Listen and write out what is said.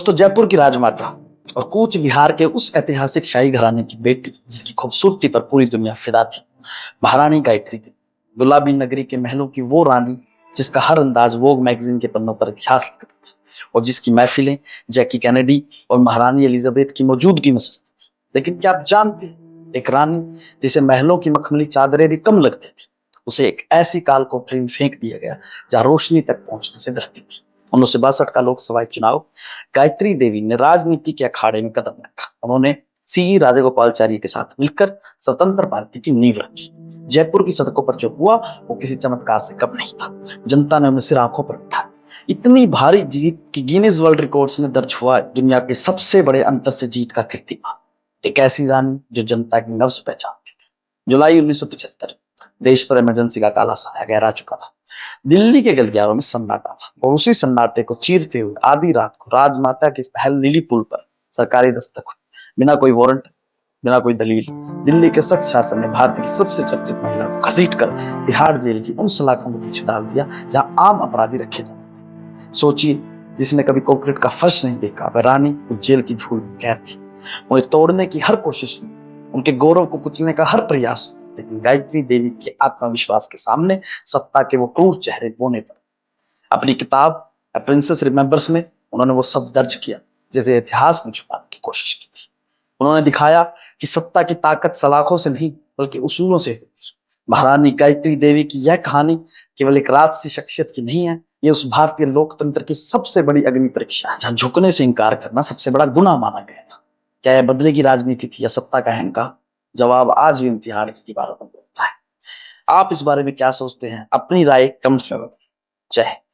दोस्तों, जयपुर की राजमाता और कूच बिहार के उस ऐतिहासिक शाही घराने की बेटी जिसकी खूबसूरती पर पूरी दुनिया फिदा थी, महारानी गायत्री देवी। गुलाबी नगरी के महलों की वो रानी जिसका हर अंदाज वोग मैगजीन के पन्नों पर इतिहास लिखता था और जिसकी महफिलें जैकी कैनेडी और महारानी एलिजाबेथ की मौजूदगी में सजती थी। लेकिन क्या आप जानते हैं, एक रानी जिसे महलों की मखमली चादरें भी कम लगती थी, उसे एक ऐसी काल कोठरी में फेंक दिया गया जहां रोशनी तक पहुंचने से डरती थी। 1962 का लोकसभा चुनाव, गायत्री देवी ने राजनीति के अखाड़े में कदम रखा। उन्होंने सी राजगोपालचारी के साथ मिलकर स्वतंत्र पार्टी की नींव रखी। जयपुर की सड़कों पर जो हुआ वो किसी चमत्कार से कम नहीं था। जनता ने उन्हें सिर आंखों पर उठाया। इतनी भारी जीत कि गिनीज वर्ल्ड रिकॉर्ड्स में दर्ज हुआ दुनिया के सबसे बड़े अंतर से जीत का कीर्तिमान। एक ऐसी रानी जो जनता की नब्ज पहचानती थी। जुलाई 1975, देश पर इमरजेंसी का काला साया गहरा चुका था। दिल्ली के गलियारों में सन्नाटा था और उसी सन्नाटे को चीरते हुए आधी रात को राजमाता के पहल लिली पुल पर सरकारी दस्तक हुई। बिना कोई वारंट, बिना कोई दलील, दिल्ली के सख्त शासन ने भारत की सबसे चर्चित महिला को घसीटकर तिहाड़ जेल की उन सलाखों के पीछे डाल दिया जहां आम अपराधी रखे जाते थे। सोचिए, जिसने कभी कॉर्पोरेट का फर्श नहीं देखा, वह रानी उस जेल की धूल में कैद थी। उन्हें तोड़ने की हर कोशिश हुई, उनके गौरव को कुचलने का हर प्रयास, लेकिन गायत्री देवी के आत्मविश्वास के सामने सत्ता के वो क्रूर चेहरे बोने पड़े। अपनी किताब अ प्रिंसेस रिमेंबर्स में उन्होंने वो सब दर्ज किया जिसे इतिहास ने छुपाने की कोशिश की थी। उन्होंने दिखाया कि सत्ता की ताकत सलाखों से नहीं बल्कि उसूलों से होती है। महारानी गायत्री देवी की यह कहानी केवल एक राजसी शख्सियत की नहीं है, ये उस भारतीय लोकतंत्र की सबसे बड़ी अग्नि परीक्षा है जहां झुकने से इंकार करना सबसे बड़ा गुनाह माना गया था। क्या यह बदले की राजनीति थी या सत्ता का अहंकार? जवाब आज भी तिहाड़ की दीवारों पर बोलता है। आप इस बारे में क्या सोचते हैं? अपनी राय कमेंट्स में बताएं। जय हिंद।